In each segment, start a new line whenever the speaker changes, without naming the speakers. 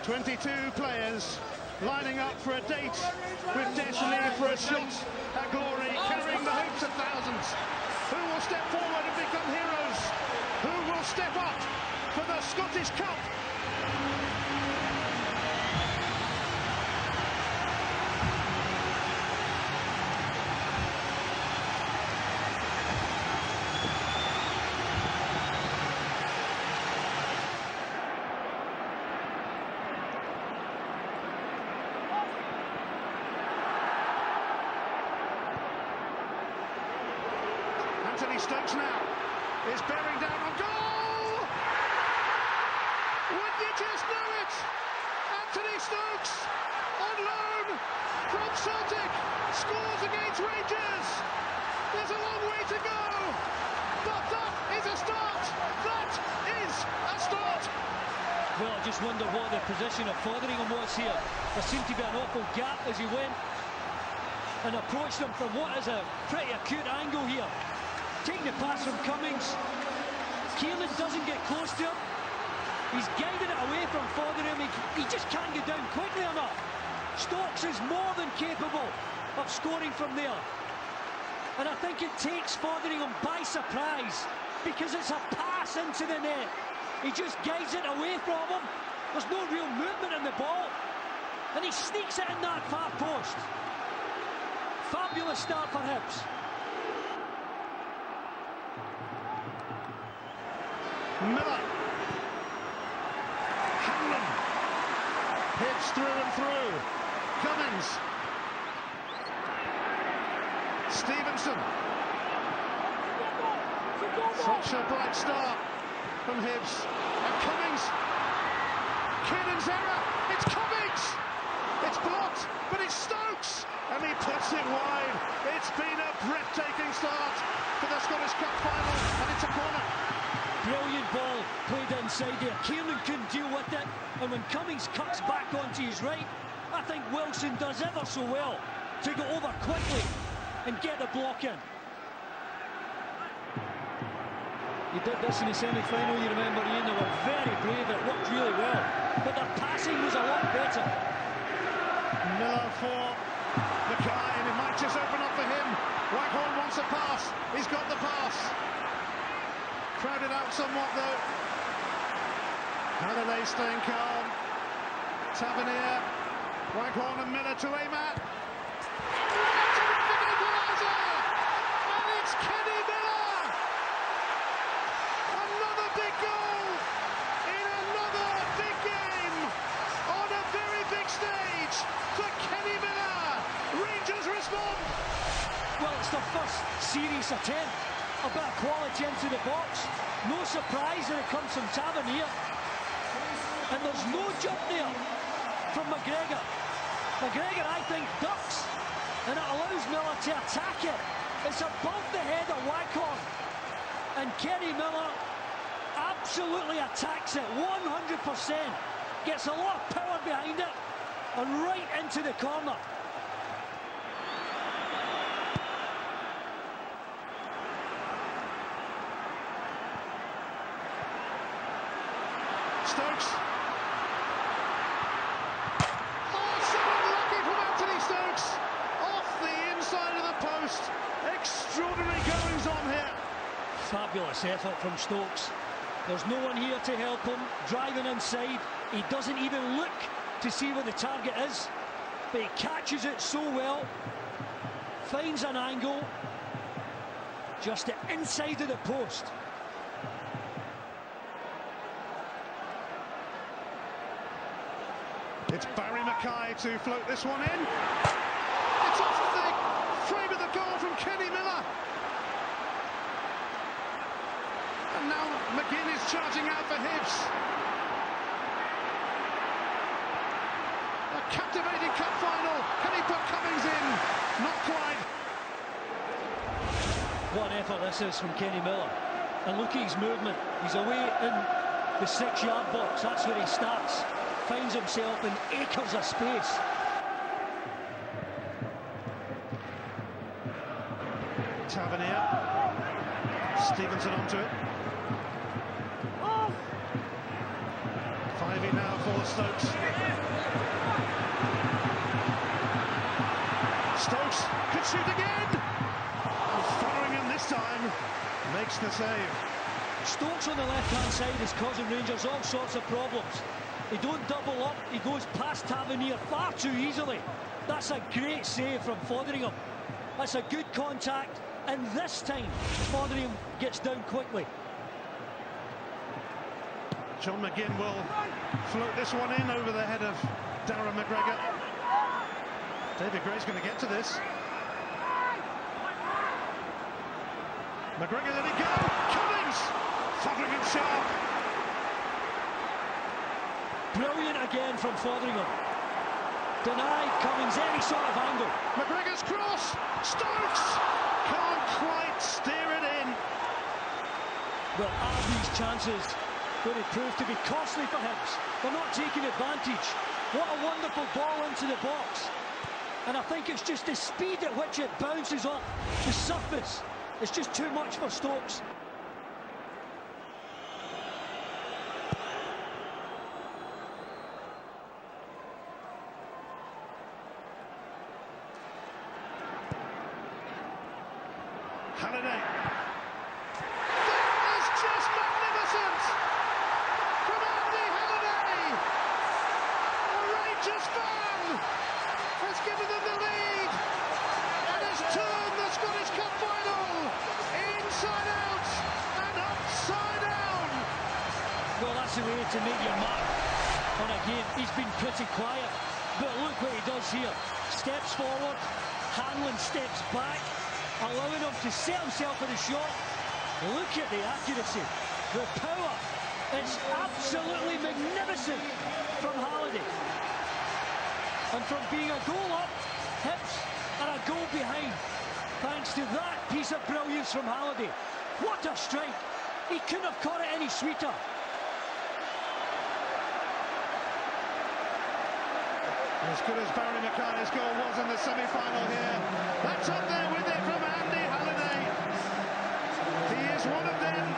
22 players lining up for a date with destiny, for a shot at glory, carrying the hopes of thousands. Who will step forward and become heroes? Who will step up for the Scottish Cup? Anthony Stokes now is bearing down on goal! Would you just know it? Anthony Stokes on loan from Celtic scores against Rangers. There's a long way to go, but that is a start. That is a start.
Well, I just wonder what the position of Fotheringham was here. There seemed to be an awful gap as he went and approached him from what is a pretty acute angle here. Taking the pass from Cummings. Keelan doesn't get close to him. He's guiding it away from Fotheringham. He just can't get down quickly enough. Stokes is more than capable of scoring from there. And I think it takes Fotheringham by surprise because it's a pass into the net. He just guides it away from him. There's no real movement in the ball. And he sneaks it in that far post. Fabulous start for Hibs.
Miller. Hanlon. Hits through and through. Cummings. Stevenson. Such a bright start from Hibs. And Cummings. Kinnan's error. It's Cummings. It's blocked, but it's Stokes. And he puts it wide. It's been a breathtaking start for the Scottish Cup final. And it's a corner.
Brilliant ball played inside there. Keelan couldn't deal with it, and when Cummings cuts back onto his right, I think Wilson does ever so well to go over quickly and get the block in. You did this in the semi-final, you remember, Ian. They were very brave, it worked really well, but their passing was a lot better.
Miller for Mackay, and it might just open up for him. Waghorn wants a pass, he's got the pass. Crowded out somewhat though. Halliday staying calm. Tavernier, Waghorn and Miller to aim at. Terrific equaliser! And it's Kenny Miller! Another big goal in another big game on a very big stage for Kenny Miller. Rangers respond.
Well, it's their first serious attempt. A bit of quality into the box. No surprise that it comes from Tavernier. And there's no jump there from McGregor. McGregor, I think, ducks. And it allows Miller to attack it. It's above the head of Waghorn. And Kenny Miller absolutely attacks it 100%. Gets a lot of power behind it. And right into the corner.
Stokes. Oh, so unlucky from Anthony Stokes. Off the inside of the post. Extraordinary goings on here.
Fabulous effort from Stokes. There's no one here to help him. Driving inside. He doesn't even look to see where the target is. But he catches it so well. Finds an angle. Just the inside of the post.
It's Barry Mackay to float this one in. It's off the frame of the goal from Kenny Miller. And now McGinn is charging out for Hibs. A captivating cup final. Can he put Cummings in? Not quite.
What an effort this is from Kenny Miller. And look at his movement. He's away in the 6-yard box. That's where he starts. Finds himself in acres of space.
Tavernier. Stevenson onto it. maybe now for Stokes. Stokes could shoot again! And Fotheringham this time makes the save.
Stokes on the left-hand side is causing Rangers all sorts of problems. They don't double up, he goes past Tavernier far too easily. That's a great save from Fotheringham. That's a good contact, and this time Fotheringham gets down quickly.
John McGinn will float this one in over the head of Darren McGregor. David Gray's going to get to this. McGregor let it go. Cummings! Fotheringham sharp.
Brilliant again from Fotheringham. Denied Cummings any sort of angle.
McGregor's cross. Stokes can't quite steer it in.
Well, are these chances going to prove to be costly for Hibs? They're not taking advantage. What a wonderful ball into the box. And I think it's just the speed at which it bounces off the surface. It's just too much for Stokes.
Halliday. That is just magnificent from Andy Halliday. A Rangers fan has given them the lead and has turned the Scottish Cup final inside out and upside down.
Well, that's the way to make your mark on a game. He's been pretty quiet, but look what he does here. Steps forward, Hanlon steps back, allowing him to set himself for the shot. Look at the accuracy, the power. It's absolutely magnificent from Halliday. And from being a goal up, Hibs are a goal behind, thanks to that piece of brilliance from Halliday. What a strike! He couldn't have caught it any sweeter.
As good as Barry McCarthy's goal was in the semi-final here, that's up there with it from Andy Halliday. He is one of them,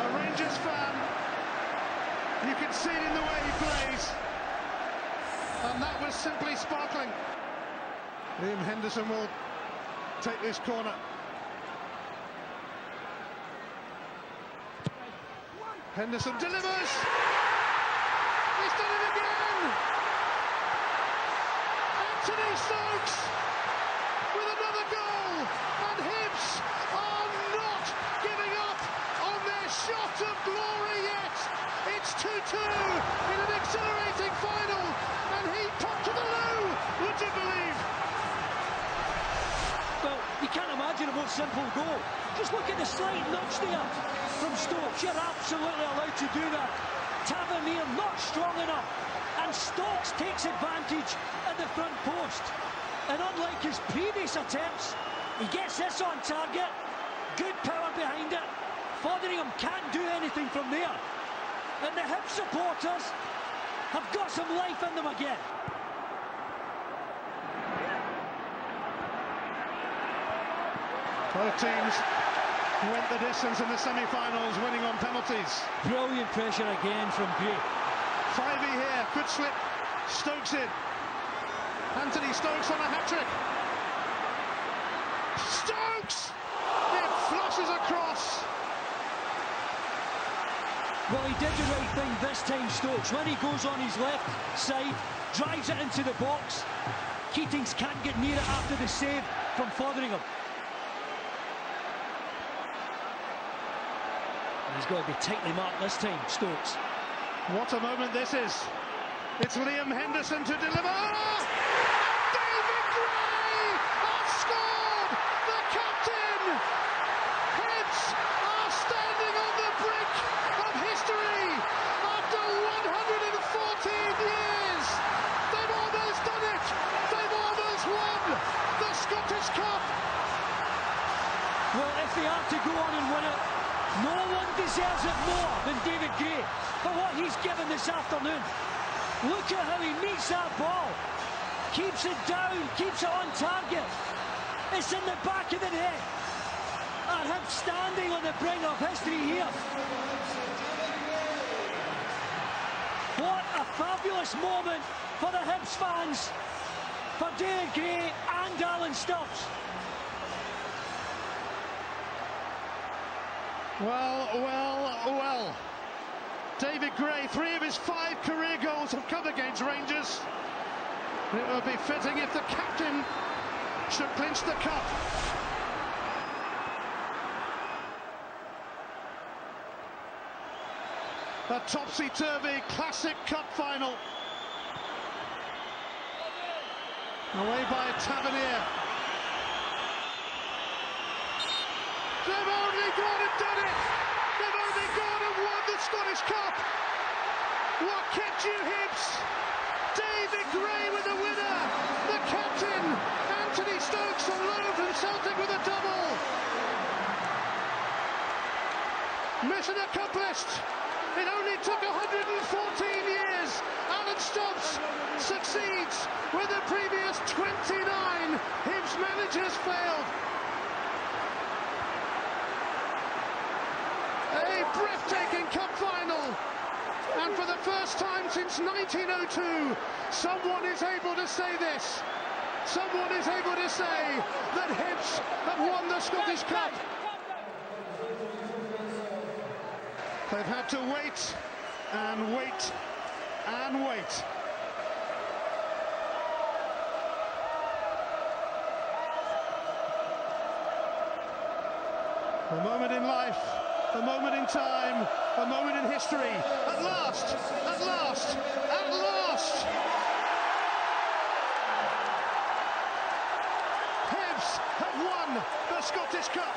a Rangers fan. You can see it in the way he plays. And that was simply sparkling. Liam Henderson will take this corner. Henderson delivers! He's done it again! Anthony Stokes with another goal, and Hibs are not giving up on their shot of glory yet. It's 2-2 in an exhilarating final, and he popped to the loo, would you believe?
Well, you can't imagine a more simple goal. Just look at the slight nudge there from Stokes. You're absolutely allowed to do that. Tavernier not strong enough, and Stokes takes advantage at the front post. And unlike his previous attempts, he gets this on target. Good power behind it. Fotheringham can't do anything from there. And the Hibs supporters have got some life in them again.
Both teams went the distance in the semi-finals, winning on penalties.
Brilliant pressure again from Gray.
Fivey here, good slip. Stokes in. Anthony Stokes on a hat-trick. Stokes! It flushes across.
Well, he did the right thing this time, Stokes. When he goes on his left side, drives it into the box. Keatings can't get near it after the save from Fotheringham. He's got to be tightly marked this time, Stokes.
What a moment this is. It's Liam Henderson to deliver. Oh! David Gray has scored! The captain! Hibs are standing on the brink of history after 114 years. They've almost done it. They've almost won the Scottish Cup.
Well, if they are to go on and win it, no one deserves it more than David Gray for what he's given this afternoon. Look at how he meets that ball. Keeps it down, keeps it on target. It's in the back of the net. And him standing on the brink of history here. What a fabulous moment for the Hibs fans, for David Gray and Alan Stubbs.
Well. David Gray, 3 of his 5 career goals have come against Rangers. It would be fitting if the captain should clinch the cup. A topsy-turvy classic cup final. Away by Tavernier. They've only gone and done it! They've only gone and won the Scottish Cup! What kept you, Hibs? David Gray with the winner! The captain, Anthony Stokes alone from Celtic with a double! Mission accomplished! It only took 114 years! Alan Stubbs succeeds where the previous 29 Hibs managers failed! A breathtaking cup final, and for the first time since 1902, someone is able to say this. Someone is able to say that Hibs have won the Scottish Cup. They've had to wait and wait and wait. A moment in life, a moment in time, a moment in history. At last, at last, at last! Hibs have won the Scottish Cup.